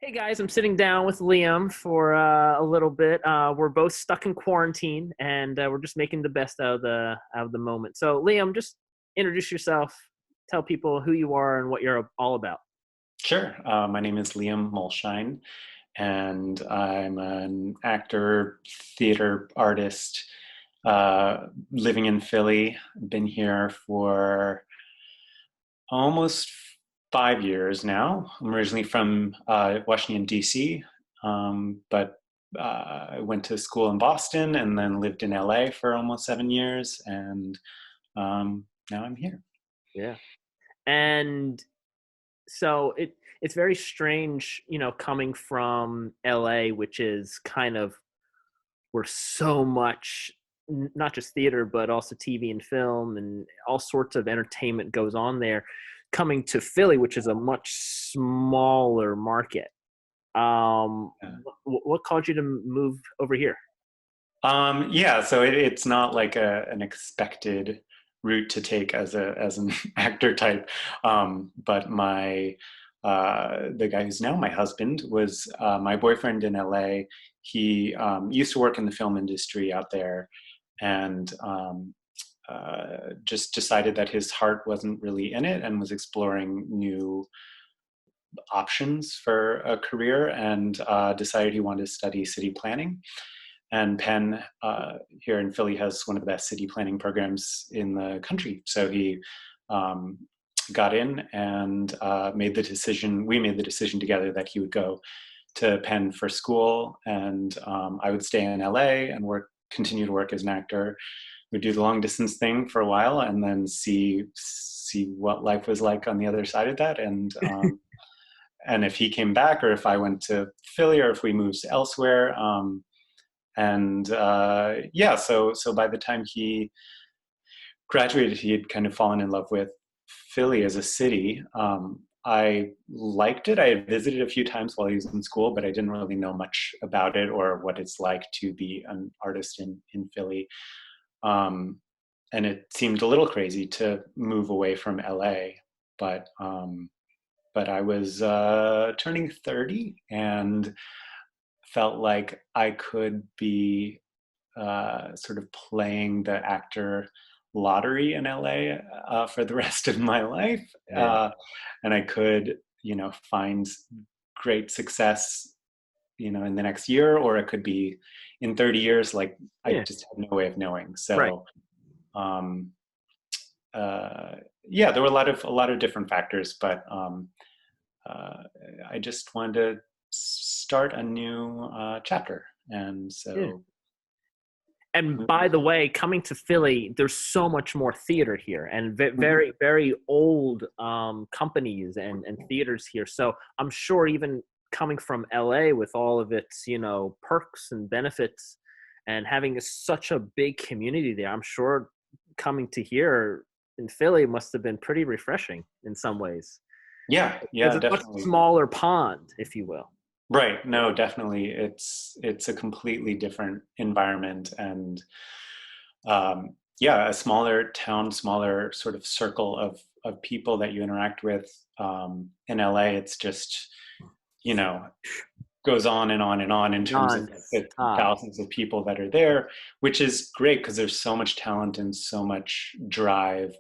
Hey guys, I'm sitting down with Liam for a little bit. We're both stuck in quarantine, and we're just making the best out of the moment. So, Liam, just introduce yourself, tell people who you are and what you're all about. Sure. My name is Liam Mulshine, and I'm an actor, theater artist, living in Philly. Been here for almost 5 years now. I'm originally from Washington, D.C., but I went to school in Boston and then lived in L.A. for almost 7 years, and now I'm here. Yeah, and so it's very strange, coming from LA, which is kind of where so much, not just theater, but also TV and film and all sorts of entertainment goes on there. Coming to Philly, which is a much smaller market. What caused you to move over here? Yeah, so it's not like an expected route to take as an actor type. But the guy who's now my husband was my boyfriend in LA. He used to work in the film industry out there, and just decided that his heart wasn't really in it and was exploring new options for a career, and decided he wanted to study city planning. And Penn here in Philly has one of the best city planning programs in the country. So he um, got in and made the decision. We made the decision together that he would go to Penn for school, and I would stay in LA and continue to work as an actor. We'd do the long distance thing for a while, and then see what life was like on the other side of that, and if he came back, or if I went to Philly, or if we moved elsewhere. And yeah, so by the time he graduated, he had kind of fallen in love with Philly as a city. I liked it. I had visited a few times while he was in school, but I didn't really know much about it or what it's like to be an artist in Philly. Um, and it seemed a little crazy to move away from LA, but but I was turning 30 and felt like I could be sort of playing the actor lottery in LA for the rest of my life, Yeah, and I could, find great success, in the next year, or it could be in 30 years. Like I yeah, just had no way of knowing. right. So, um, yeah, there were a lot of different factors, but uh, I just wanted to start a new chapter, and Yeah. so. And by the way, coming to Philly, there's so much more theater here, and Mhm. very, very old companies and theaters here. So I'm sure even coming from LA with all of its, perks and benefits, and having such a big community there, I'm sure coming to here in Philly must have been pretty refreshing in some ways, Yeah, because yeah, it's a much definitely. smaller pond, if you will. Right. No, definitely. It's a completely different environment, and yeah, a smaller town, smaller sort of circle of people that you interact with. In LA, it's just, you know, goes on and on and on in terms of like the Non-stop. thousands of people that are there, which is great because there's so much talent and so much drive.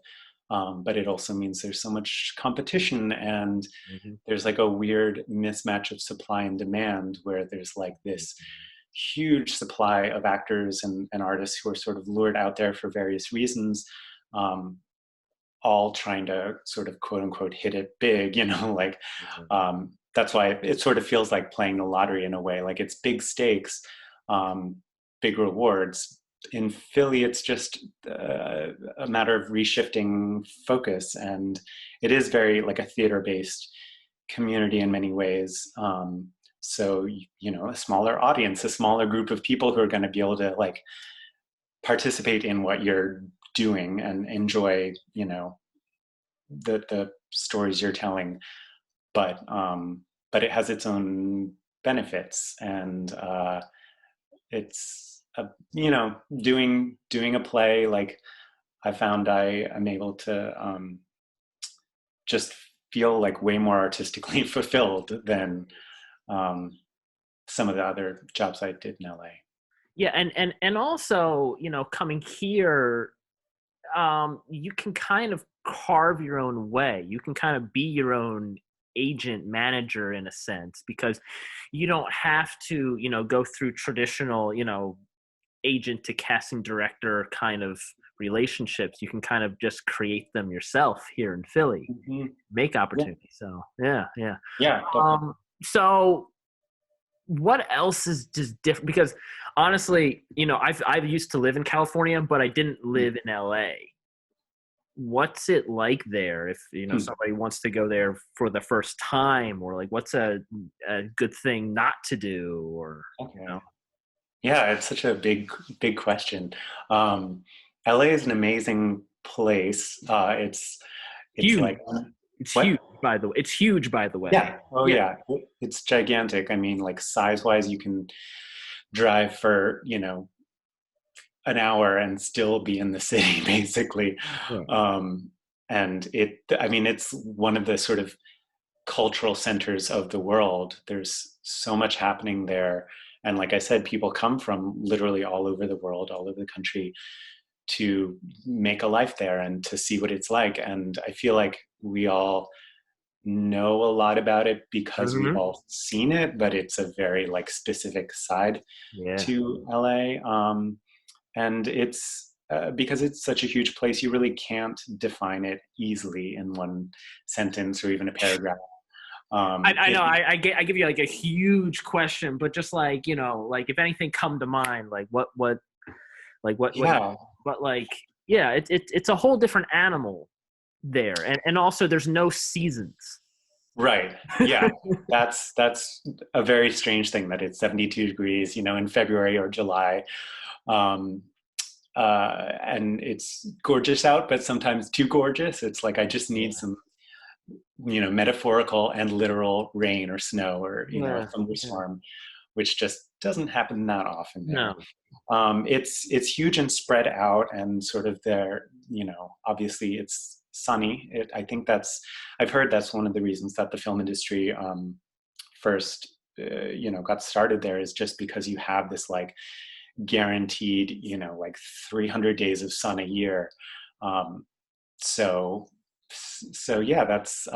But it also means there's so much competition, and Mhm. there's like a weird mismatch of supply and demand, where there's like this huge supply of actors and artists who are sort of lured out there for various reasons, um, all trying to sort of quote unquote hit it big, like that's why it sort of feels like playing the lottery in a way. Like it's big stakes, um, big rewards. In Philly, it's just a matter of reshifting focus, and it is very like a theater-based community in many ways. So a smaller audience, a smaller group of people who are going to be able to like participate in what you're doing and enjoy, the stories you're telling, but it has its own benefits, and it's doing a play. Like I found I am able to just feel like way more artistically fulfilled than um, some of the other jobs I did in LA. Yeah, and also, coming here, you can kind of carve your own way. You can kind of be your own agent manager in a sense, because you don't have to, go through traditional, agent to casting director kind of relationships. You can kind of just create them yourself here in Philly, Hmm. make Yeah, opportunities. So yeah, yeah. yeah, definitely. So what else is just different? Because honestly, I've used to live in California, but I didn't live in LA. What's it like there if somebody wants to go there for the first time, or like what's a good thing not to do, or you Okay. know Yeah, it's such a big question. Um, LA is an amazing place. It's huge. like It's huge, what? by the way. It's huge, by the way. Yeah. Oh, Yeah. yeah. It's gigantic. I mean, like size-wise, you can drive for, an hour and still be in the city, basically. Yeah. Um, and I mean, it's one of the sort of cultural centers of the world. There's so much happening there. And like I said, people come from literally all over the world, all over the country to make a life there and to see what it's like. And I feel like we all know a lot about it because we've Hmm. all seen it, but it's a very like specific side Yeah. to LA. And it's because it's such a huge place, you really can't define it easily in one sentence or even a paragraph. I know It I give you like a huge question, but just like like if anything come to mind, like what like what Yeah, but like yeah, it's a whole different animal there, and also there's no seasons. right. Yeah, that's a very strange thing that it's 72 degrees, in February or July. Um, and it's gorgeous out, but sometimes too gorgeous. It's like I just need Yeah. some, metaphorical and literal rain or snow or, a Yeah. Yeah. thunderstorm, which just doesn't happen that often there. No. It's huge and spread out, and sort of there. Obviously it's sunny. I think I've heard that's one of the reasons that the film industry first, got started there, is just because you have this like guaranteed, like 300 days of sun a year. Um, so, so yeah, that's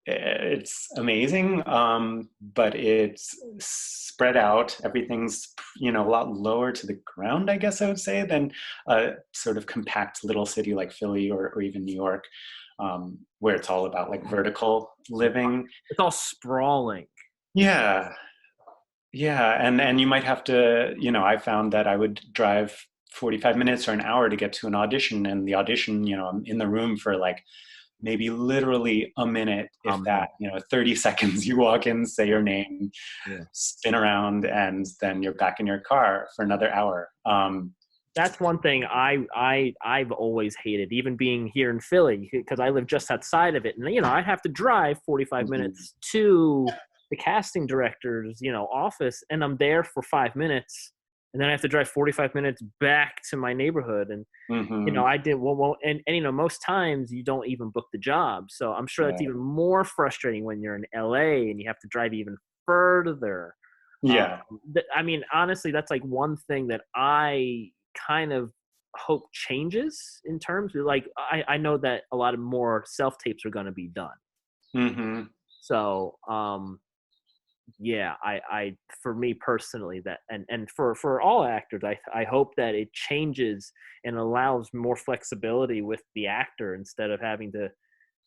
it's amazing, but it's spread out. Everything's a lot lower to the ground, I guess I would say, than a sort of compact little city like Philly or even New York, where it's all about like vertical living. It's all sprawling. Yeah, yeah, and you might have to. I found that I would drive 45 minutes or an hour to get to an audition, and the audition, I'm in the room for like maybe literally a minute, if Man. that, 30 seconds. You walk in, say your name, Yeah. spin around, and then you're back in your car for another hour. That's one thing I've always hated, even being here in Philly, because I live just outside of it, and I have to drive 45 Mhm. minutes to the casting director's office, and I'm there for 5 minutes, and then I have to drive 45 minutes back to my neighborhood, and Mhm. I did well, and most times you don't even book the job, so I'm sure that's Right. even more frustrating when you're in LA and you have to drive even further. Yeah. I mean, honestly, that's like one thing that I kind of hope changes in terms of like I know that a lot of more self tapes are going to be done. Hmm. So yeah, I for me personally, that and for all actors, I hope that it changes and allows more flexibility with the actor instead of having to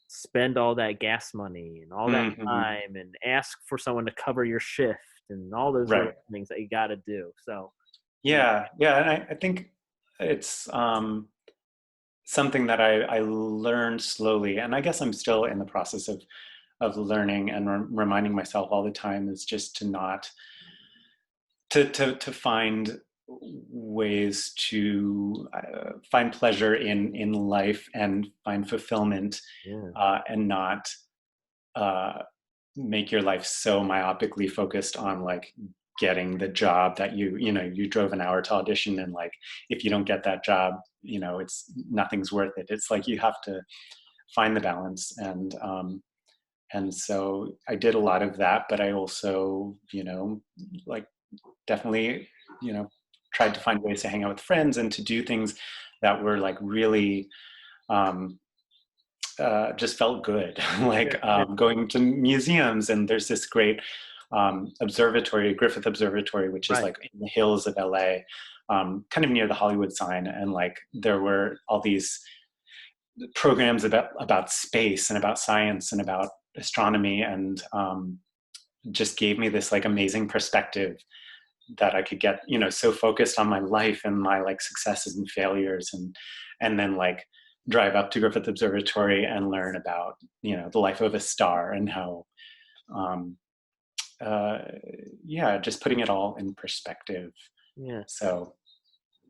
spend all that gas money and all that Hmm. time and ask for someone to cover your shift and all those little Right. things that you got to do. So Yeah. Yeah. And I think it's something that I learned slowly, and I guess I'm still in the process of learning and reminding myself all the time, is just to not to find ways to find pleasure in life and find fulfillment, yeah, and not uh, make your life so myopically focused on like getting the job that you drove an hour to audition, and like if you don't get that job, it's nothing's worth it. It's like you have to find the balance, and And so I did a lot of that, but I also, like definitely, you know, tried to find ways to hang out with friends and to do things that were like really um, just felt good, Yeah, like yeah. going to museums. And there's this great observatory, Griffith Observatory, which is Right. like in the hills of LA, kind of near the Hollywood sign. And like there were all these programs about space and about science and about astronomy, and just gave me this like amazing perspective that I could get, so focused on my life and my like successes and failures, and then like drive up to Griffith Observatory and learn about, the life of a star and how, um, uh, yeah, just putting it all in perspective. Yeah. So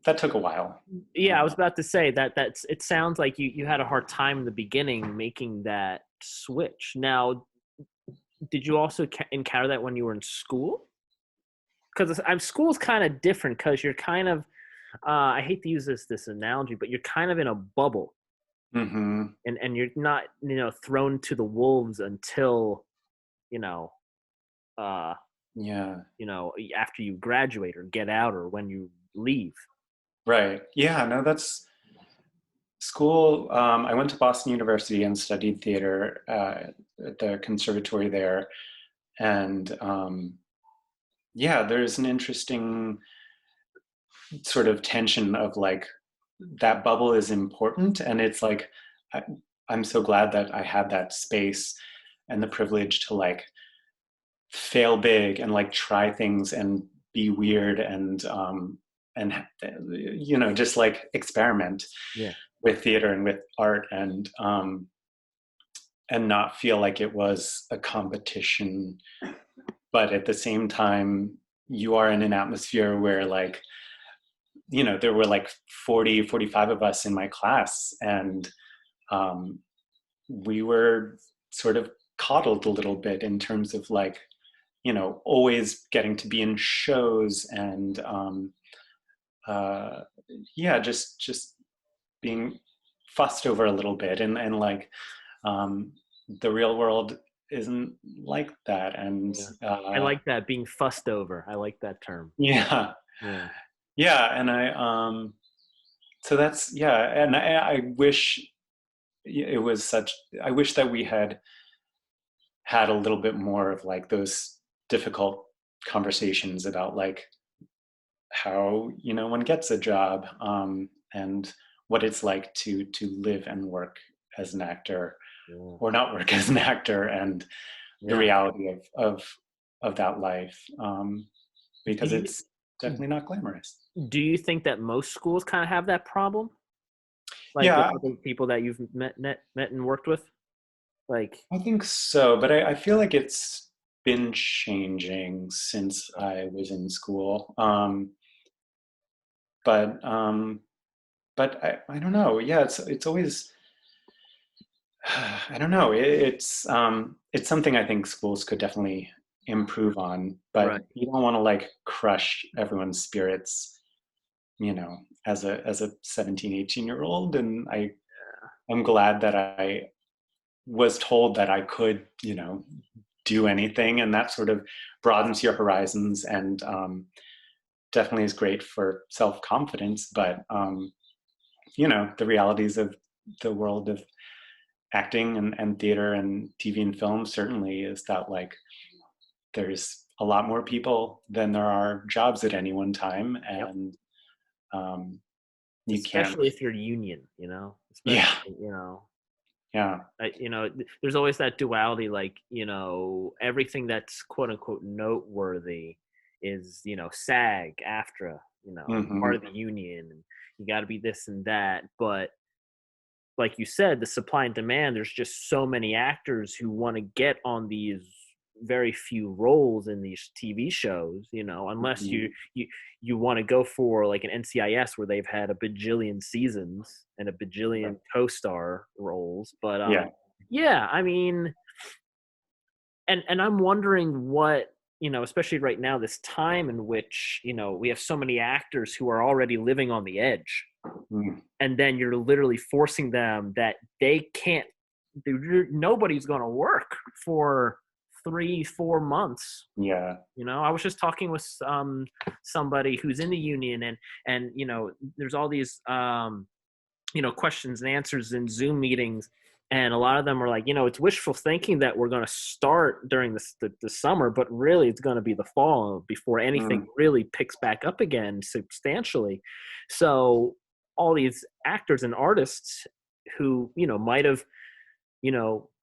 that took a while. Yeah, I was Uh, about to say that's it sounds like you had a hard time in the beginning making that switch. Now, did you also encounter that when you were in school? Because I'm school's kind of different because you're kind of I hate to use this analogy, but you're kind of in a bubble, mhm. and you're not thrown to the wolves until you know uh Yeah, after you graduate or get out or when you leave. right. Yeah, no, that's school. I went to Boston University and studied theater at the conservatory there. And yeah, there's an interesting sort of tension of like that bubble is important. And it's like, I, I'm so glad that I had that space and the privilege to like fail big and like try things and be weird and just like experiment Yeah, with theater and with art, and not feel like it was a competition, but at the same time you are in an atmosphere where like, there were like 40, 45 of us in my class, and um, we were sort of coddled a little bit in terms of like, always getting to be in shows, and uh, yeah, just being fussed over a little bit, and like um, the real world isn't like that. And yeah. I like that, being fussed over. I like that term. yeah, Yeah, yeah, and so that's, yeah, and I wish it was such, I wish that we had a little bit more of like those difficult conversations about like how, one gets a job, and what it's like to live and work as an actor, yeah, or not work as an actor, and the yeah. reality of that life, Do because you it's definitely not glamorous. do you think that most schools kind of have that problem, like with Yeah, other people that you've met and worked with? Like, I think so, but I feel like it's been changing since I was in school. But I don't know. Yeah, it's always, I don't know. It's something I think schools could definitely improve on, right. but you don't want to like crush everyone's spirits, as a 17, 18-year old. And I'm glad that I was told that I could, do anything, and that sort of broadens your horizons, and definitely is great for self-confidence. But the realities of the world of acting and theater and TV and film certainly is that like there's a lot more people than there are jobs at any one time, Yep. and um, you can't. Especially if you're union, especially, Yeah, you know, yeah. there's always that duality, like, everything that's quote unquote noteworthy is, SAG, AFTRA, part of Hmm. the union, and you got to be this and that. But like you said, the supply and demand, there's just so many actors who want to get on these very few roles in these TV shows, unless Hmm. you want to go for like an NCIS where they've had a bajillion seasons and a bajillion co-star roles. But Yeah. yeah, I mean, and I'm wondering what, especially right now, this time in which, we have so many actors who are already living on the edge, Mm. and then you're literally forcing them that they can't nobody's going to work for 3-4 months. Yeah. I was just talking with somebody who's in the union, and there's all these questions and answers in Zoom meetings, and a lot of them are like, it's wishful thinking that we're going to start during the summer, but really it's going to be the fall before anything Mm. really picks back up again substantially. So all these actors and artists who might have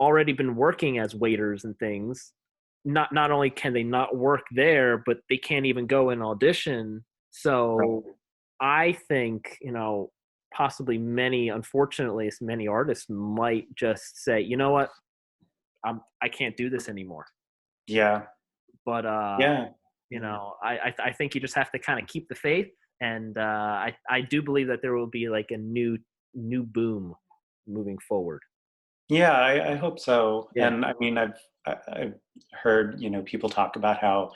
already been working as waiters and things, not only can they not work there, but they can't even go and audition. So Right. I think, possibly unfortunately, many artists might just say, you know what, I can't do this anymore. Yeah. But Yeah. Yeah. I think you just have to kind of keep the faith, and I do believe that there will be like a new boom moving forward. Yeah, I hope so. Yeah. And I mean, I've heard, people talk about how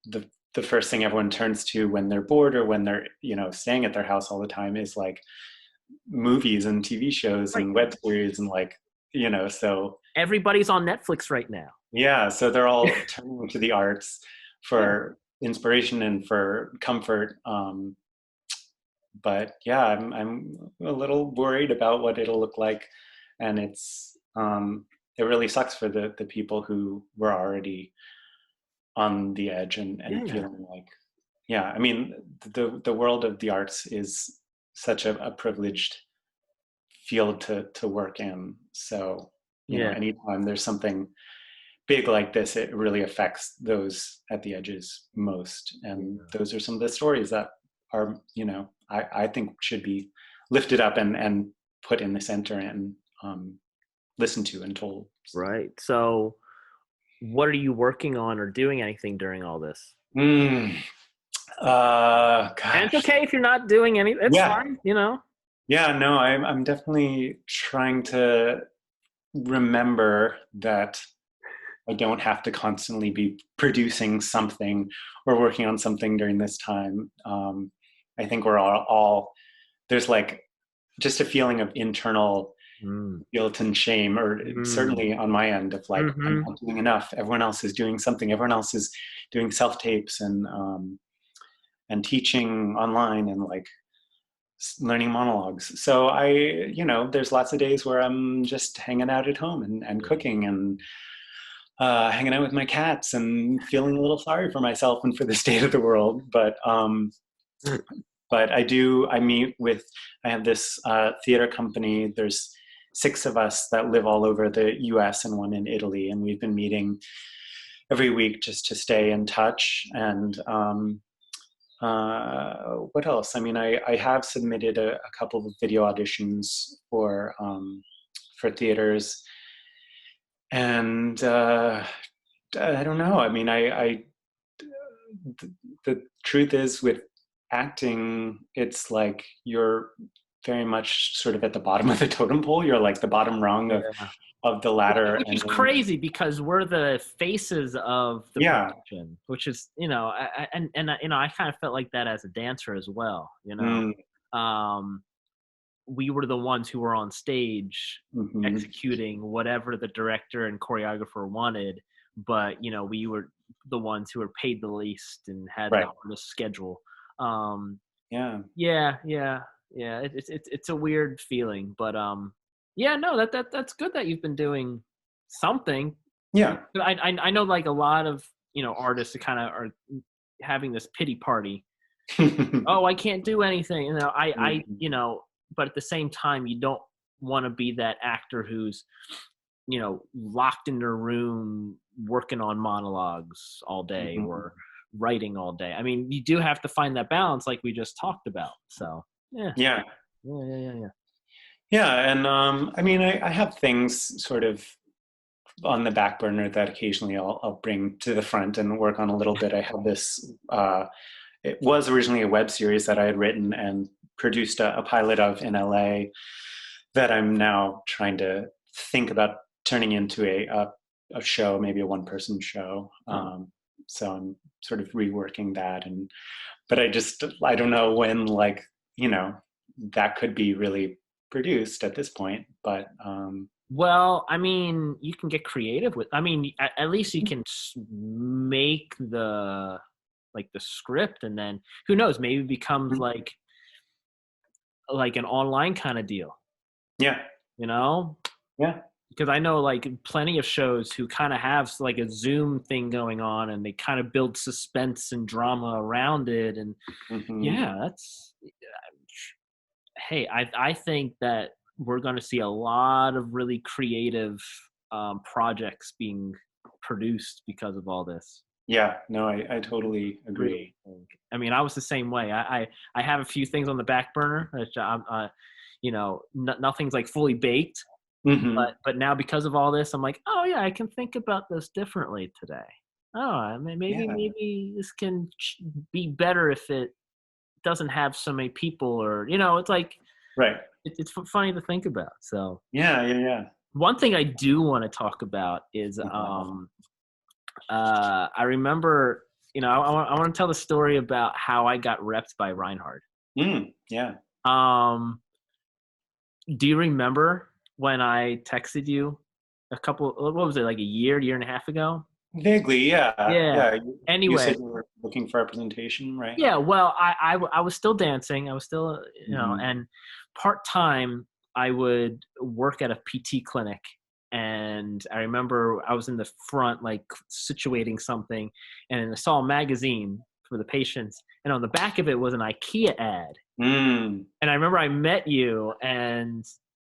the first thing everyone turns to when they're bored or when they're, staying at their house all the time is like movies and TV shows Right. and web series and like, so Everybody's on Netflix right now. yeah, so they're all turning to the arts Yeah. for inspiration and for comfort. But yeah, I'm a little worried about what it'll look like, and it really sucks for the people who were already on the edge and Yeah. feeling like, yeah, I mean, the world of the arts is such a privileged field to work in. So, Yeah. anytime there's something big like this, it really affects those at the edges most. And Yeah. those are some of the stories that are, I think should be lifted up and put in the center and listened to and told. Right. So, what are you working on or doing anything during all this? Mm, And it's gosh. okay if you're not doing any. It's Yeah. fine. Yeah, no, I'm definitely trying to remember that I don't have to constantly be producing something or working on something during this time. I think we're all there's like just a feeling of internal Mm. guilt and shame, or Mm. certainly on my end of like, I'm Mm-hmm. not doing enough. Everyone else is doing something. Everyone else is doing self tapes and teaching online and like learning monologues. So there's lots of days where I'm just hanging out at home and Yeah. cooking and hanging out with my cats and feeling a little sorry for myself and for the state of the world. But I have this theater company. There's 6 of us that live all over the US and one in Italy. And we've been meeting every week just to stay in touch. And what else? I mean, I have submitted a couple of video auditions for theaters. And I don't know. I mean, the truth is with acting, it's like you're very much sort of at the bottom of the totem pole. You're like the bottom rung Yeah. of the Which, ladder, which and is then crazy because we're the faces of the yeah, production, which is, I kind of felt like that as a dancer as well. mm, Um, we were the ones who were on stage hmm, executing whatever the director and choreographer wanted, but we were the ones who were paid the least and had the right, hardest schedule. um yeah, yeah, yeah, yeah, it's a weird feeling, but yeah, no, that's good that you've been doing something. yeah, I know like a lot of artists kind of are having this pity party. Oh, I can't do anything. mhm, But at the same time, you don't want to be that actor who's, locked in their room working on monologues all day mhm. or writing all day. I mean, you do have to find that balance, like we just talked about. So, yeah, Yeah, yeah, yeah, yeah, yeah. yeah, and I mean, I have things sort of on the back burner that occasionally I'll bring to the front and work on a little bit. I have this. It was originally a web series that I had written and produced a pilot of in LA that I'm now trying to think about turning into a show, maybe a one-person show. Oh, So I'm sort of reworking that, but I don't know when you know that could be really produced at this point. But Well, I mean, you can get creative with. I mean, at least you can make the like the script, and then who knows? Maybe it becomes Mhm. like an online kind of deal, Yeah, you know? yeah. Because I know like plenty of shows who kind of have like a Zoom thing going on, and they kind of build suspense and drama around it, and Hmm. yeah, that's hey, I think that we're going to see a lot of really creative projects being produced because of all this. Yeah, no, I totally Really agree. think. I mean, I was the same way. I have a few things on the back burner that I'm, nothing's like fully baked, Hmm. but now because of all this, I'm like, oh yeah, I can think about this differently today. Oh, I mean, Yeah, maybe this can be better if it doesn't have so many people, or it's like right. it's funny to think about. So Yeah, yeah, yeah. one thing I do want to talk about is I remember I want to tell the story about how I got repped by Reinhardt. Yeah. Um, do you remember when I texted you a couple? What was it, like a year and a half ago? Vaguely, yeah, Yeah. yeah. You Anyway, said you were looking for representation, right? yeah. Well, I was still dancing. I was still Hmm. and part time. I would work at a PT clinic, and I remember I was in the front, like situating something, and I saw a magazine for the patients, and on the back of it was an IKEA ad. Mm. And I remember I met you, and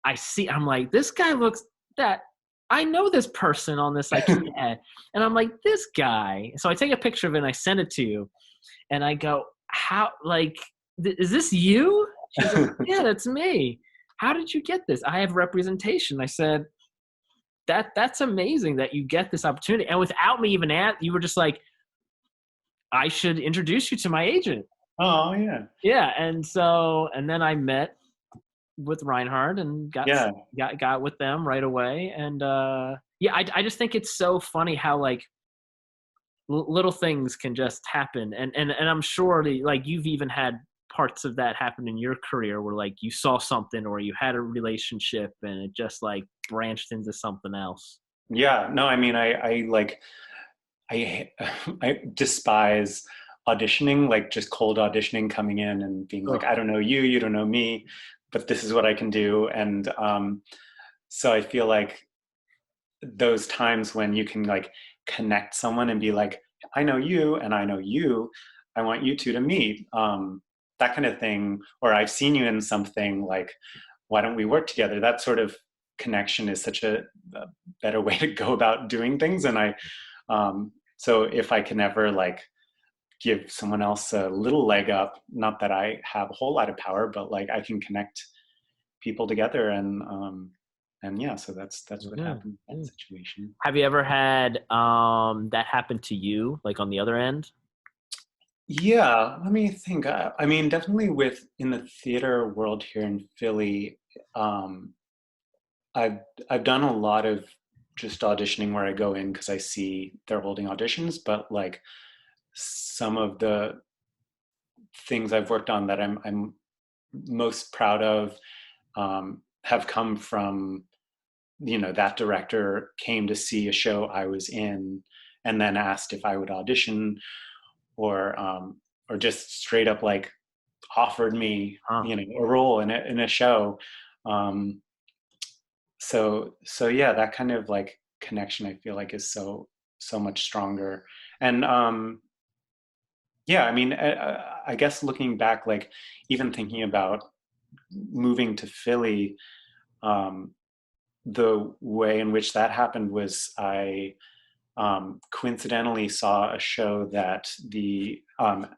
I'm like, this guy looks that I know this person on this IKEA ad, and I'm like, this guy. So I take a picture of it and I send it to you, and I go, how, like, is this you? She's like, yeah, that's me. How did you get this? I have representation. I said, that's amazing that you get this opportunity. And without me even you were just like, I should introduce you to my agent. Oh, yeah, Yeah. And then I met with Reinhardt and yeah, got with them right away. And yeah, I just think it's so funny how like little things can just happen, and I'm sure like you've even had parts of that happen in your career where like you saw something or you had a relationship and it just like branched into something else. yeah. No, I mean, I like, I, I despise auditioning, like just cold auditioning, coming in and being like, Ugh. I don't know you, you don't know me, but this is what I can do. And so I feel like those times when you can like connect someone and be like, I know you and I know you, I want you two to meet, that kind of thing. Or I've seen you in something, like, why don't we work together? That sort of connection is such a better way to go about doing things. And so if I can ever like give someone else a little leg up, not that I have a whole lot of power, but like I can connect people together, and yeah, so that's what Yeah, happened in that yeah. situation. Have you ever had that happen to you, like on the other end? Yeah, let me think. I mean, definitely with in the theater world here in Philly, um, I've I've done a lot of just auditioning where I go in because I see they're holding auditions, but like some of the things I've worked on that I'm most proud of have come from, that director came to see a show I was in and then asked if I would audition, or just straight up like offered me, Huh. a role in a show. Um, so yeah, that kind of like connection I feel like is so much stronger. And yeah, I mean, I guess looking back, like even thinking about moving to Philly, um, the way in which that happened was I coincidentally saw a show that the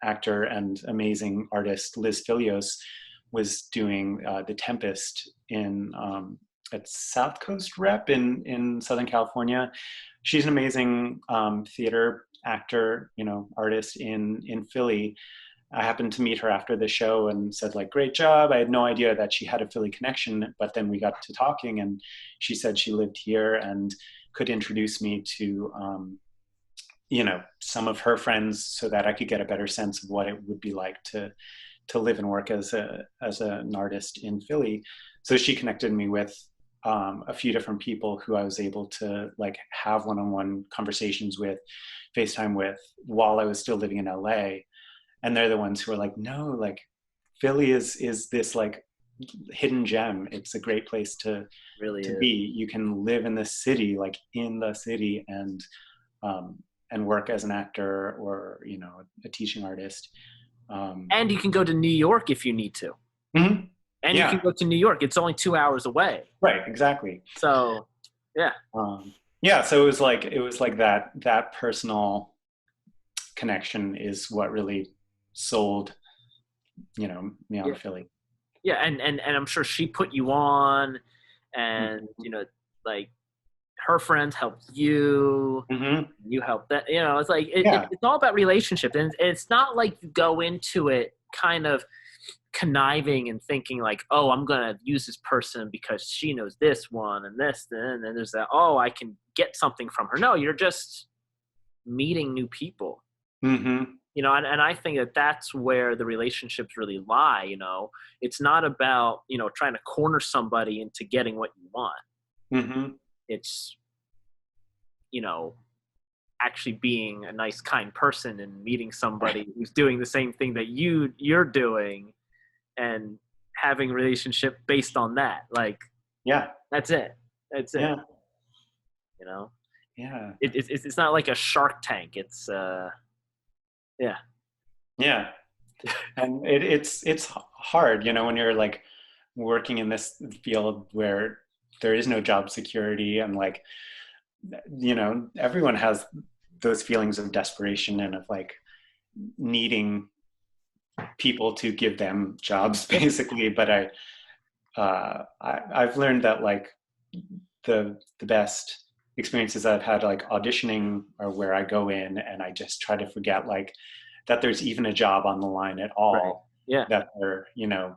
actor and amazing artist Liz Filios was doing, The Tempest, in at South Coast Rep in Southern California. She's an amazing theater actor, artist in Philly. I happened to meet her after the show and said, like, great job. I had no idea that she had a Philly connection, but then we got to talking, and she said she lived here and could introduce me to, some of her friends so that I could get a better sense of what it would be like to live and work as an artist in Philly. So she connected me with a few different people who I was able to like have one-on-one conversations with, FaceTime with, while I was still living in LA. And they're the ones who are like, no, like Philly is this like hidden gem. It's a great place Really to is. be. You can live in the city, like in the city, and work as an actor or a teaching artist. Um, And you can go to New York if you need to. mhm. And you can Yeah, go to New York. It's only 2 hours away. right, exactly. So, yeah, Yeah, so it was like that personal connection is what really sold me on yeah, Philly. yeah. And I'm sure she put you on, and like her friends helped you. Mm-hmm. You help that. It's like Yeah. it's all about relationship, and it's not like you go into it kind of conniving and thinking like, oh, I'm gonna use this person because she knows this one and this, and then there's that. Oh, I can get something from her. No, you're just meeting new people. Mm-hmm. And I think that that's where the relationships really lie. It's not about trying to corner somebody into getting what you want. Mm-hmm. It's you know actually being a nice, kind person and meeting somebody who's doing the same thing that you're doing, and having a relationship based on that. Like Yeah. that's it. That's it. Yeah. You know, Yeah. it's not like a Shark Tank. It's yeah, Yeah. And it's hard, when you're like working in this field where there is no job security, and like, everyone has those feelings of desperation and of like needing people to give them jobs yeah, basically. But I've learned that like the best experiences I've had like auditioning are where I go in and I just try to forget like that there's even a job on the line at right, all, yeah. that they're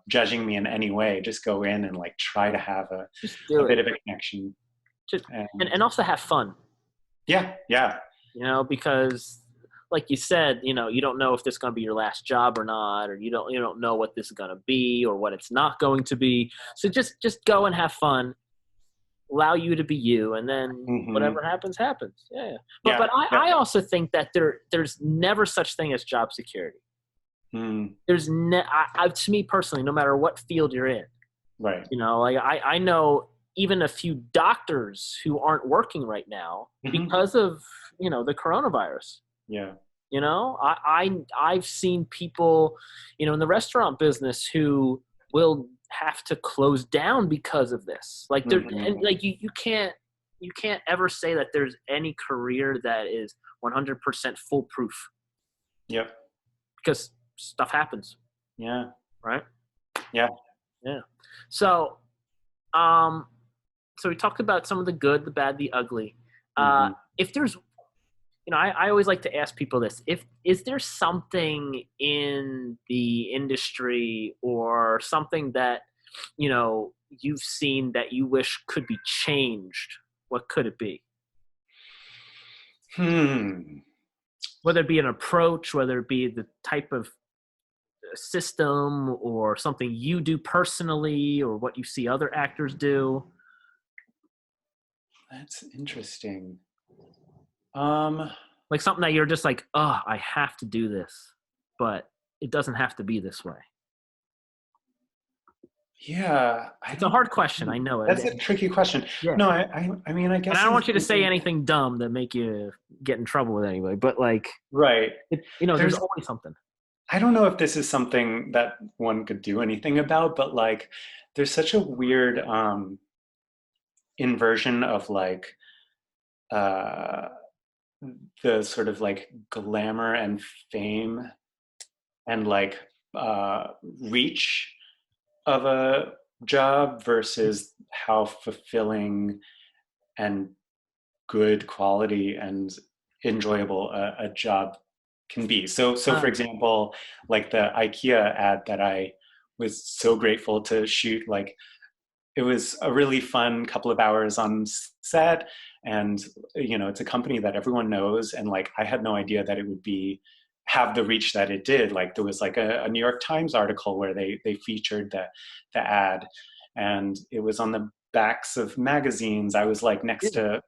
judging me in any way. Just go in and like try to have Just a do it. bit of a connection. Just And and also have fun. yeah, yeah. Because like you said, you don't know if this is going to be your last job or not, or you don't know what this is going to be or what it's not going to be. So just go and have fun, allow you to be you, and then Hmm. whatever happens happens. Yeah. But Yeah, yeah. I also think that there's never such thing as job security. Mm, To me personally, no matter what field you're in, right. like I know even a few doctors who aren't working right now Hmm. because of the coronavirus. Yeah. I've seen people, in the restaurant business who will have to close down because of this. Like there, and Hmm. like you can't ever say that there's any career that is 100% foolproof, Yep. because stuff happens, Yeah. right? Yeah. Yeah. So, um, so we talked about some of the good, the bad, the ugly. Hmm. If there's I always like to ask people this: if is there something in the industry or something that you've seen that you wish could be changed? What could it be? Hmm. Whether it be an approach, whether it be the type of system, or something you do personally, or what you see other actors do. That's interesting. Um, Like something that you're just like, oh, I have to do this, but it doesn't have to be this way. yeah, I It's a don't. hard question. I know it. That's a tricky question. Yeah. No, I mean, I And I guess don't I'm want you to say thinking, anything dumb that make you get in trouble with anybody, but like, right. there's There's, always something. I don't know if this is something that one could do anything about, but like, there's such a weird inversion of like uh, the sort of like glamour and fame and like uh, reach of a job versus how fulfilling and good quality and enjoyable a job can be. So Uh, for example, like the IKEA ad that I was so grateful to shoot, like it was a really fun couple of hours on set, and it's a company that everyone knows, and like I had no idea that it would be have the reach that it did. Like there was like a New York Times article where they featured the ad, and it was on the backs of magazines. I was like next Yeah. to,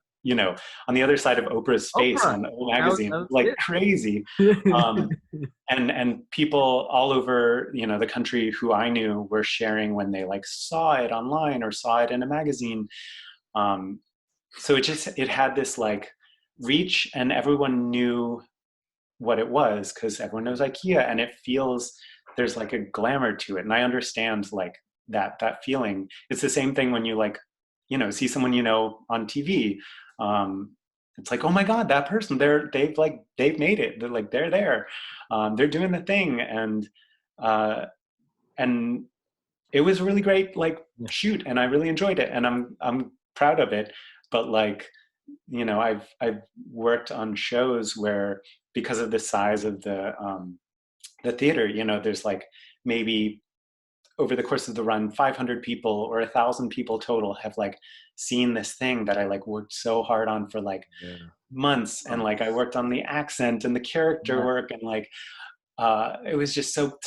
on the other side of Oprah's face Oprah. on O That magazine, was like it. crazy. Um, and people all over, the country who I knew were sharing when they like saw it online or saw it in a magazine. Um, so it had this like reach, and everyone knew what it was because everyone knows IKEA, and it feels there's like a glamour to it. And I understand like that feeling. It's the same thing when you like, see someone on TV. It's like, oh my God, that person, they've made it. They're there. They're doing the thing, uh, and it was a really great like Yeah. shoot, and I really enjoyed it, and I'm proud of it. But like, I've worked on shows where, because of the size of the theater, there's like maybe over the course of the run 500 people or 1,000 people total have like seen this thing that I like worked so hard on for like Yeah. months, and like I Months. worked on the accent and the character Yeah. work, and like it was just so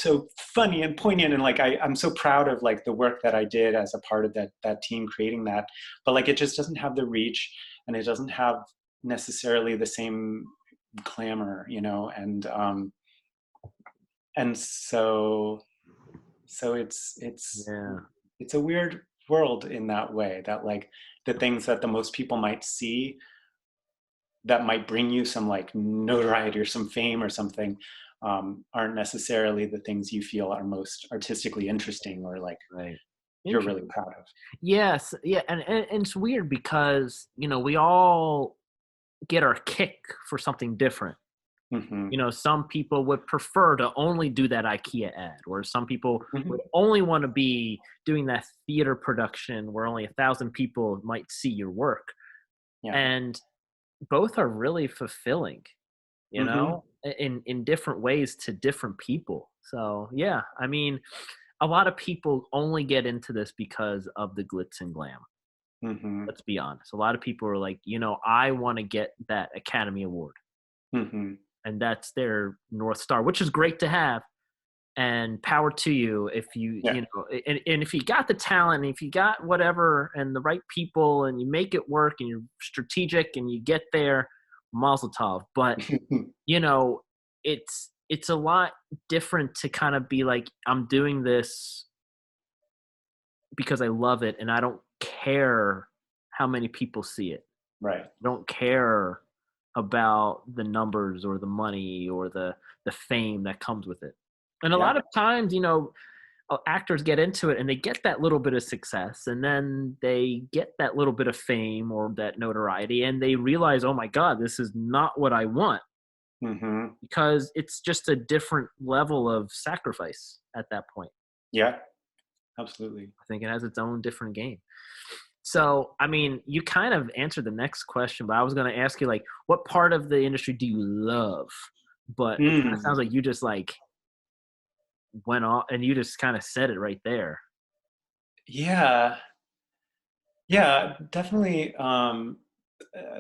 funny and poignant, and like I'm so proud of like the work that I did as a part of that team creating that. But like it just doesn't have the reach, and it doesn't have necessarily the same glamour, and so Yeah. it's a weird world in that way, that like the things that the most people might see that might bring you some like notoriety or some fame or something, aren't necessarily the things you feel are most artistically interesting or like Right. you're really Interesting. proud of. Yes. Yeah. And it's weird because, we all get our kick for something different. Hmm. Some people would prefer to only do that IKEA ad, or some people Hmm. would only want to be doing that theater production where only 1,000 people might see your work. Yeah. And both are really fulfilling, Hmm. in different ways to different people. So yeah, I mean, a lot of people only get into this because of the glitz and glam. Hmm. Let's be honest. A lot of people are like, I want to get that Academy Award, Hmm. and that's their North Star, which is great to have. And power to you if Yeah. and if you got the talent, and if you got whatever and the right people, and you make it work, and you're strategic, and you get there, mazel tov. But you know, it's a lot different to kind of be like, I'm doing this because I love it, and I don't care how many people see it. Right. I don't care about the numbers or the money or the fame that comes with it. And a Yeah. lot of times, actors get into it and they get that little bit of success, and then they get that little bit of fame or that notoriety, and they realize, oh my God, this is not what I want, Hmm. because it's just a different level of sacrifice at that point. Yeah, absolutely. I think it has its own different game. So, I mean, you kind of answered the next question, but I was going to ask you, like, what part of the industry do you love? But it kind of Mm. sounds like you just like went off and you just kind of said it right there. Yeah. Yeah, definitely.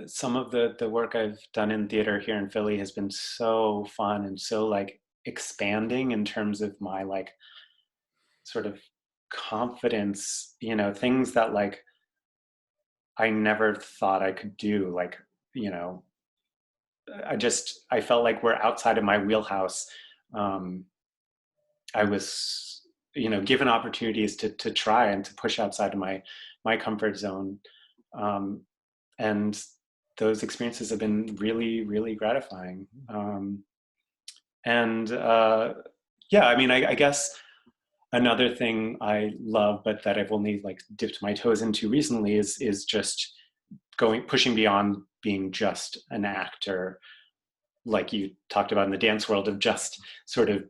Some of the work I've done in theater here in Philly has been so fun and so like expanding in terms of my like sort of confidence, things that like I never thought I could do. Like, you know, I felt like we're outside of my wheelhouse. Um, I was, given opportunities to try and to push outside of my comfort zone. Um, and those experiences have been really, really gratifying. And yeah, I mean, I guess another thing I love, but that I've only like dipped my toes into recently, is just pushing beyond being just an actor, like you talked about in the dance world, of just sort of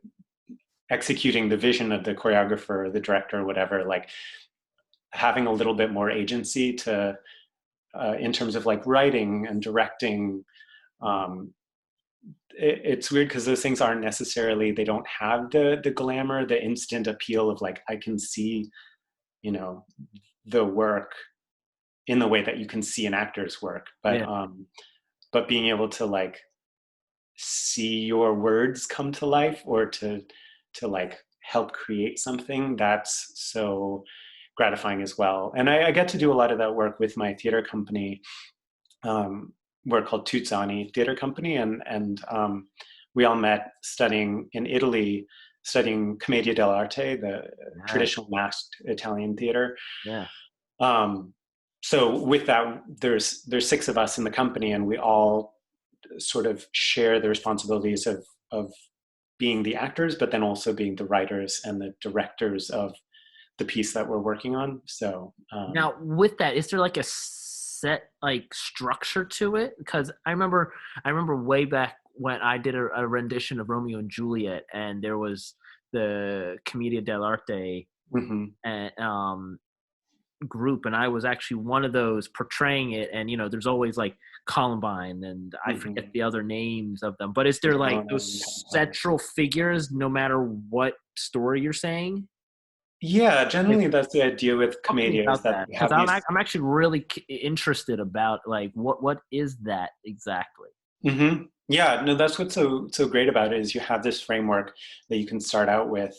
executing the vision of the choreographer or the director or whatever, like having a little bit more agency to in terms of like writing and directing. um, it's weird because those things aren't necessarily, they don't have the glamour, the instant appeal of like I can see, you know the work in the way that you can see an actor's work, Yeah. but being able to like see your words come to life, or to like help create something, that's so gratifying as well. And I get to do a lot of that work with my theater company. We're called Tuzzani Theater Company, and we all met studying in Italy, studying Commedia dell'arte, the Yes. traditional masked Italian theater. Yeah. Um, so with that, there's six of us in the company, and we all sort of share the responsibilities of being the actors, but then also being the writers and the directors of the piece that we're working on. So Now, with that, is there like a set like structure to it? Because I remember way back when I did a rendition of Romeo and Juliet, and there was the Commedia dell'arte mhm, and group, and I was actually one of those portraying it. And there's always like Columbine, and I forget mhm. the other names of them. But is there like those central figures, no matter what story you're saying? Yeah, Like, generally that's the idea with talk to me Commedia is about that that, you because have these. I'm actually really interested about like what is that exactly? Yeah, no, that's what's so great about it is you have this framework that you can start out with,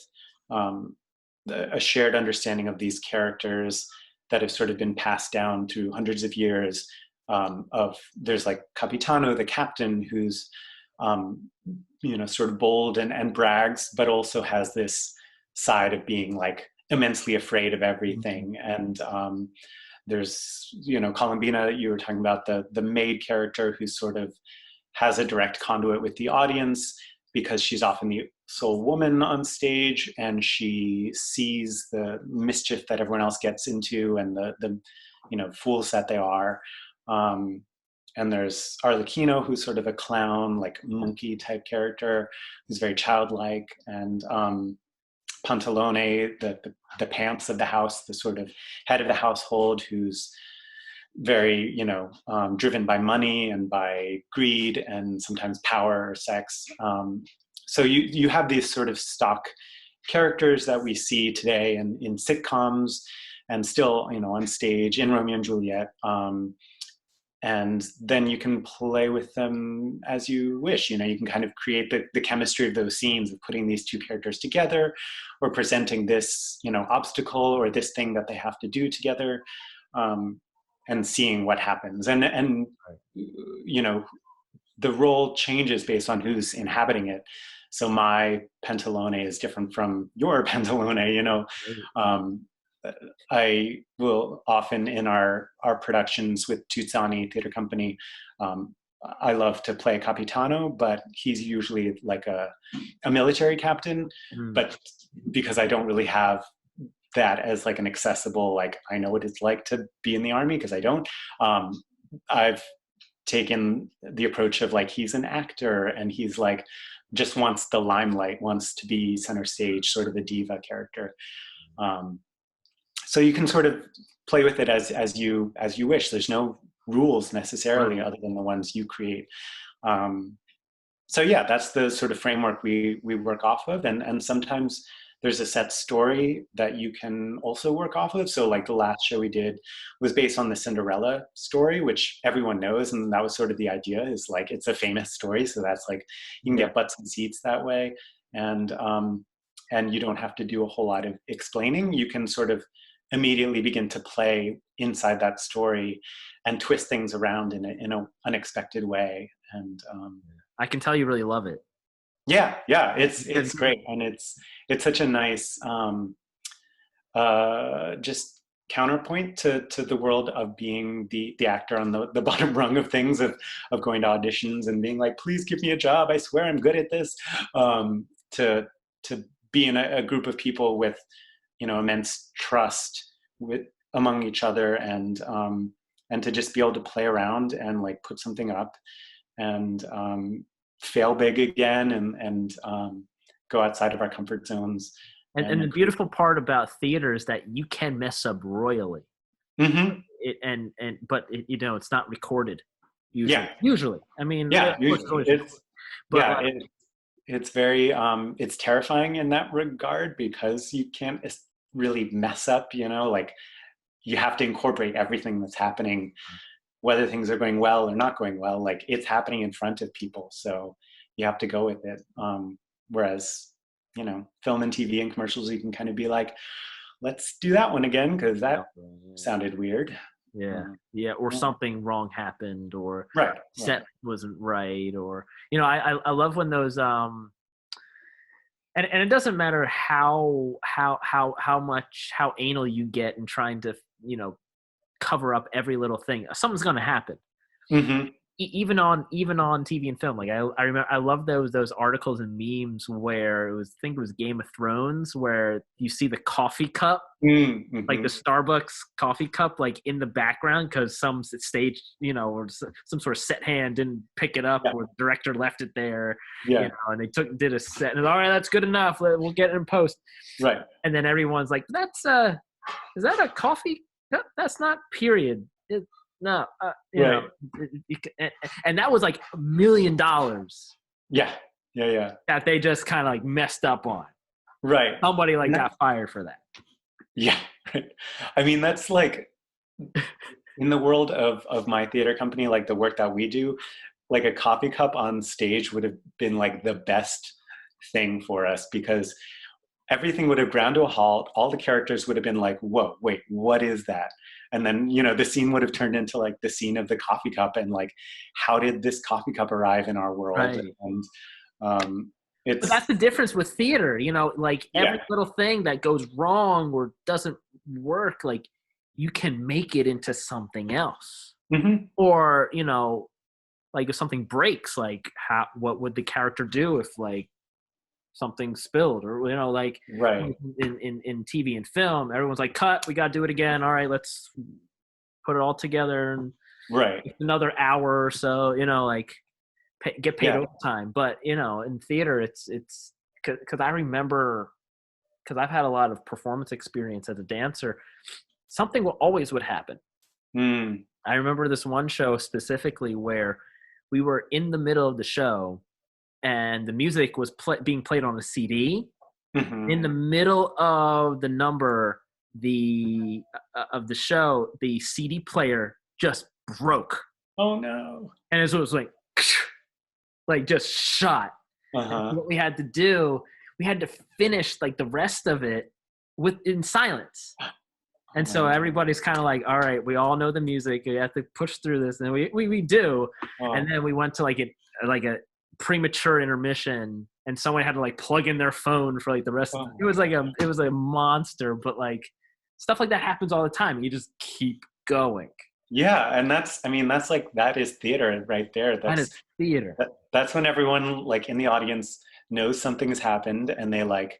um, a shared understanding of these characters that have sort of been passed down through hundreds of years. Of there's like Capitano, the captain, who's um, sort of bold and brags, but also has this side of being like immensely afraid of Mhm. everything. And there's Columbina, you were talking about the maid character who sort of has a direct conduit with the audience because she's often the sole woman on stage, and she sees the mischief that everyone else gets into and the fools that they are. Um, and there's Arlecchino, who's sort of a clown, like monkey type character, who's very childlike, and Pantalone, the pants of the house, the sort of head of the household, who's very driven by money and by greed and sometimes power or sex. So you have these sort of stock characters that we see today in sitcoms and still on stage in Romeo and Juliet. And then you can play with them as you wish. You can kind of create the chemistry of those scenes of putting these two characters together, or presenting this obstacle or this thing that they have to do together, um, and seeing what happens. And you know the role changes based on who's inhabiting it. So my Pantalone is different from your Pantalone. Right. Um, I will often in our productions with Tuzzani Theater Company, um, I love to play Capitano, but he's usually like a military captain. Mm. But because I don't really have that as like an accessible, like I know what it's like to be in the army because I don't. Um, I've taken the approach of like he's an actor and he's like just wants the limelight, wants to be center stage, sort of a diva character. Um, so you can sort of play with it as you wish. There's no rules necessarily Right. other than the ones you create. Um, so yeah, that's the sort of framework we work off of, and sometimes there's a set story that you can also work off of. So like the last show we did was based on the Cinderella story, which everyone knows, and that was sort of the idea. Is like it's a famous story, so that's like you can Yeah. get butts and seats that way, and and you don't have to do a whole lot of explaining. You can sort of immediately begin to play inside that story and twist things around in a unexpected way. And I can tell you really love it. yeah, it's Because it's great, and it's such a nice just counterpoint to the world of being the actor on the bottom rung of things, of going to auditions and being like, please give me a job, I swear I'm good at this. To be in a group of people with immense trust with among each other, and to just be able to play around and like put something up and fail big again, and go outside of our comfort zones and and the create. beautiful part about theater is that you can mess up royally. Mm-hmm. And but it's not recorded usually. Yeah, Usually, I mean, of yeah. course, it's Usually, always recorded. But yeah, like, it's very it's terrifying in that regard because you can't really mess up. Like you have to incorporate everything that's happening, whether things are going well or not going well. Like it's happening in front of people, so you have to go with it. Whereas film and TV and commercials, you can kind of be like, let's do that one again because that Yeah. sounded weird. Yeah. Uh, Yeah. Or yeah. something wrong happened, or Right, right. set wasn't right, or I love when those and it doesn't matter how anal you get in trying to cover up every little thing. Something's gonna happen. Hmm. Even on TV and film. Like I remember, I love those articles and memes where I think it was Game of Thrones, where you see the coffee cup, like the Mm-hmm. Starbucks coffee cup, like in the background because some stage, or some sort of set hand didn't pick it up, Yeah, or the director left it there, yeah, and they did a set, and all right, that's good enough. We'll get it in post, right, and then everyone's like, "That's is that a coffee cup? That's not period. No, right. and that was like $1 million Yeah, yeah, yeah. that they just kind of like messed up on. Right. Somebody like And that, got fired for that. yeah, right. I mean, that's like in the world of my theater company, like the work that we do, like a coffee cup on stage would have been like the best thing for us because everything would have ground to a halt. All the characters would have been like, whoa, wait, what is that? And then, the scene would have turned into like the scene of the coffee cup and like, how did this coffee cup arrive in our world? Right. And um, But that's it's, the difference with theater, like yeah. every little thing that goes wrong or doesn't work, like you can make it into something else. Hmm. Or, like if something breaks, like what would the character do if like something spilled, or like Right, in TV and film, everyone's like, cut, we got to do it again. All right, let's put it all together and right. another hour or so, like get paid Yeah. overtime. But in theater, it's because I remember, because I've had a lot of performance experience as a dancer, something always would happen. Mm. I remember this one show specifically where we were in the middle of the show and the music was being played on a CD. Hmm. In the middle of the number, the of the show, the CD player just broke, Oh no. and it was like just shot. And Uh-huh. what we had to do, we had to finish like the rest of it in silence. Oh And so man. everybody's kind of like, all right, we all know the music. We have to push through this, and we do. And Oh. then we went to like a premature intermission, and someone had to like plug in their phone for like the rest of Oh it. my God. It was a monster, but like stuff like that happens all the time. You just keep going. Yeah, and I mean, that's like that is theater right there. That is theater. That's when everyone like in the audience knows something's happened and they like,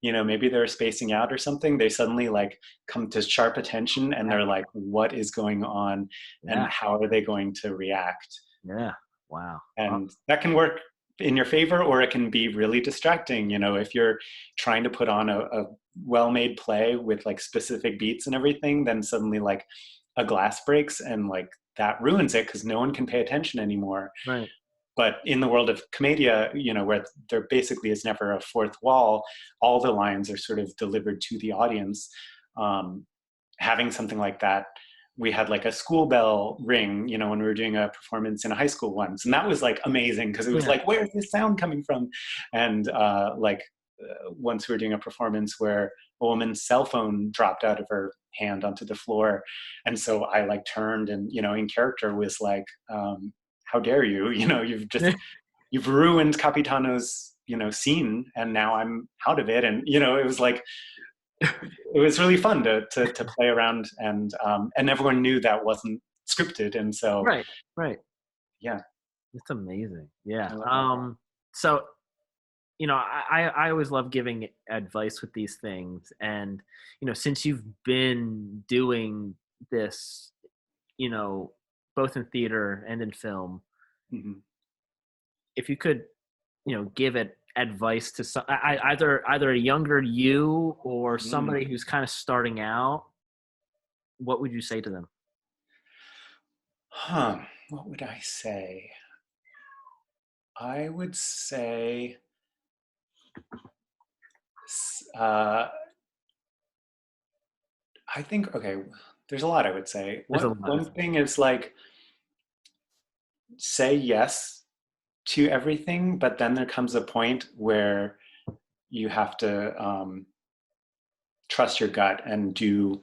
maybe they're spacing out or something. They suddenly like come to sharp attention and Yeah. they're like, what is going on and Yeah. how are they going to react? Yeah. Wow. And that can work in your favor or it can be really distracting. If you're trying to put on a well-made play with like specific beats and everything, then suddenly like a glass breaks and like that ruins it because no one can pay attention anymore. Right. But in the world of commedia, where there basically is never a fourth wall, all the lines are sort of delivered to the audience. Um, Having something like that, we had like a school bell ring, when we were doing a performance in a high school once, and that was like amazing because it was Yeah. like, where's this sound coming from? And once we were doing a performance where a woman's cell phone dropped out of her hand onto the floor, and so I like turned and in character was like, how dare you? You've ruined Capitano's scene, and now I'm out of it. And it was like it was really fun to play around, and everyone knew that wasn't scripted, and so Right. Right. yeah, It's amazing. Yeah. I love that. So I always love giving advice with these things, and since you've been doing this, you know, both in theater and in film, Hmm. if you could, give it advice to either a younger you or Mm. somebody who's kind of starting out, what would you say to them? Huh. What would I say? I would say, uh, I think, okay, there's a lot I would say. There's a lot of One thing is like, say yes to everything, but then there comes a point where you have to trust your gut and do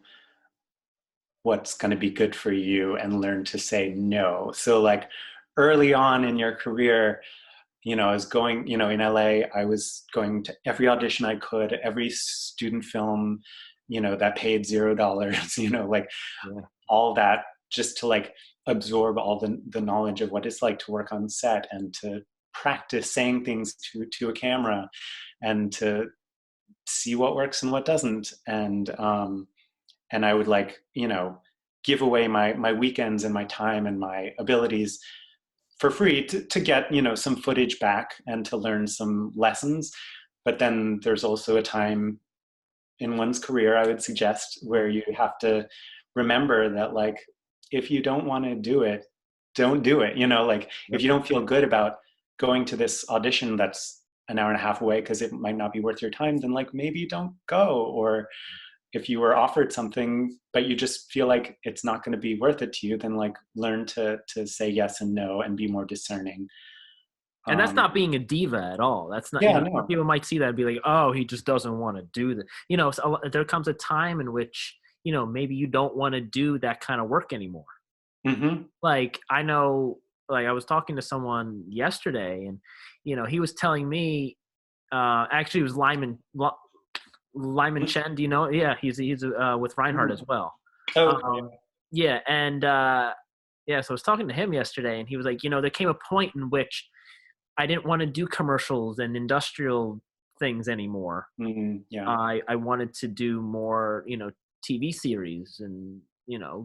what's going to be good for you and learn to say no. So like early on in your career, I was going, in LA, I was going to every audition I could, every student film, that paid $0, like Yeah. all that, just to like absorb all the knowledge of what it's like to work on set and to practice saying things to a camera and to see what works and what doesn't. And I would like, give away my weekends and my time and my abilities for free to get, some footage back and to learn some lessons. But then there's also a time in one's career, I would suggest, where you have to remember that, like, if you don't want to do it, don't do it. Like if Yep. you don't feel good about going to this audition that's an hour and a half away because it might not be worth your time, then like maybe don't go. Or if you were offered something but you just feel like it's not going to be worth it to you, then like learn to say yes and no and be more discerning. And that's um not being a diva at all. That's not, yeah, some no. people might see that and be like, oh, he just doesn't want to do that. So there comes a time in which, maybe you don't want to do that kind of work anymore. Hmm. Like, I know, like, I was talking to someone yesterday, and, he was telling me, actually, it was Lyman Chen. Do you know? Yeah, he's with Reinhardt as well. Okay. Um, yeah, and yeah, so I was talking to him yesterday, and he was like, there came a point in which I didn't want to do commercials and industrial things anymore. Yeah. I wanted to do more, TV series and,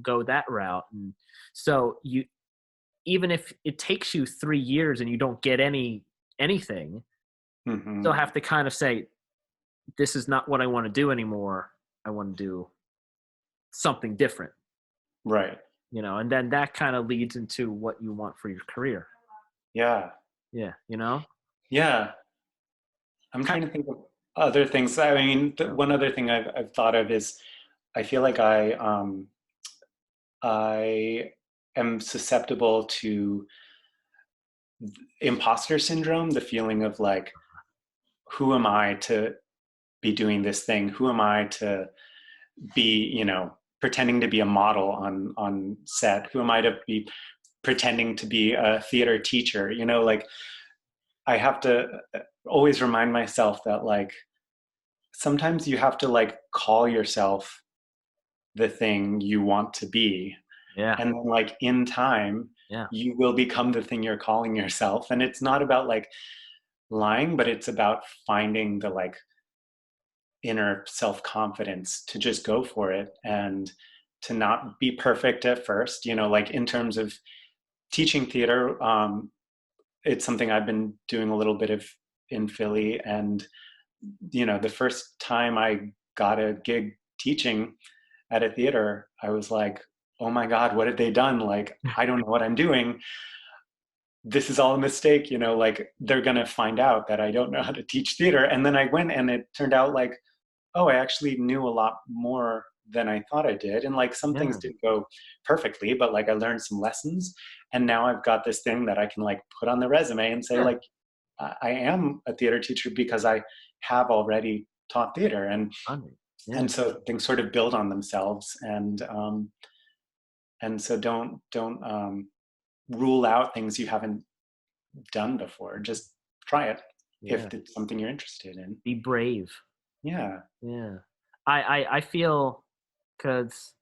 go that route. And so even if it takes you 3 years and you don't get anything, Hmm. still have to kind of say, this is not what I want to do anymore. I want to do something different, Right. and then that kind of leads into what you want for your career. Yeah. Yeah, Yeah. I'm Ki- trying to think of other things. I mean, one other thing I've thought of is I feel like I am susceptible to imposter syndrome, the feeling of like, who am I to be doing this thing? Who am I to be, pretending to be a model on set? Who am I to be pretending to be a theater teacher? Like I have to always remind myself that like sometimes you have to like call yourself the thing you want to be, yeah, and then like in time yeah, you will become the thing you're calling yourself. And it's not about like lying, but it's about finding the like inner self-confidence to just go for it and to not be perfect at first. Like in terms of teaching theater, it's something I've been doing a little bit of in Philly. And the first time I got a gig teaching at a theater, I was like, oh my God, what have they done? Like, I don't know what I'm doing. This is all a mistake. Like they're going to find out that I don't know how to teach theater. And then I went and it turned out like, oh, I actually knew a lot more than I thought I did. And like some things yeah, didn't go perfectly, but like I learned some lessons. And now I've got this thing that I can like put on the resume and say, yeah. like, I am a theater teacher because I have already taught theater. Funny. Yeah, And so things sort of build on themselves. And so don't rule out things you haven't done before. Just try it if yeah. it's something you're interested in. Be brave. Yeah. Yeah. I feel, because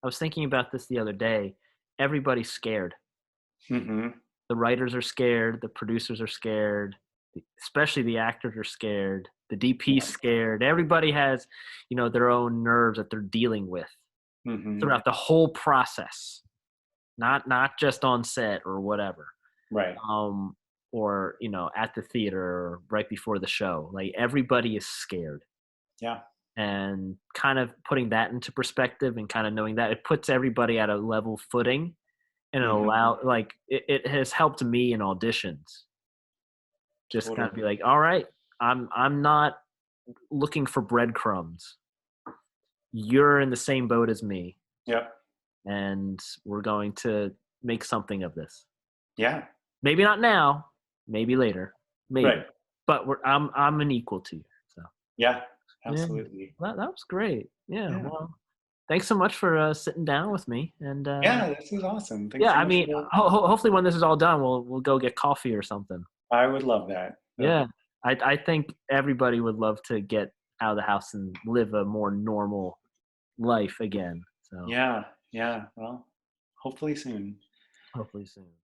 I was thinking about this the other day. Everybody's scared. Hmm. The writers are scared. The producers are scared. Especially the actors are scared. The DP's Yeah. scared. Everybody has, their own nerves that they're dealing with Hmm. throughout the whole process. Not just on set or whatever. Right. Um, or at the theater or right before the show. Like, everybody is scared. Yeah. And kind of putting that into perspective and kind of knowing that, it puts everybody at a level footing, and it Hmm. allow like it has helped me in auditions. Just kind of Totally. be like, all right, I'm not looking for breadcrumbs. You're in the same boat as me, Yeah. and we're going to make something of this. Yeah. Maybe not now, maybe later, Right. maybe, but I'm an equal to you. So Yeah. Yeah. absolutely. That was great. Yeah. Yeah. Well, thanks so much for sitting down with me. And Yeah, this is awesome. Thanks yeah, so I much for mean, the. hopefully when this is all done, we'll go get coffee or something. I would love that. Yeah. I think everybody would love to get out of the house and live a more normal life again. So Yeah, yeah. Well, hopefully soon. hopefully soon.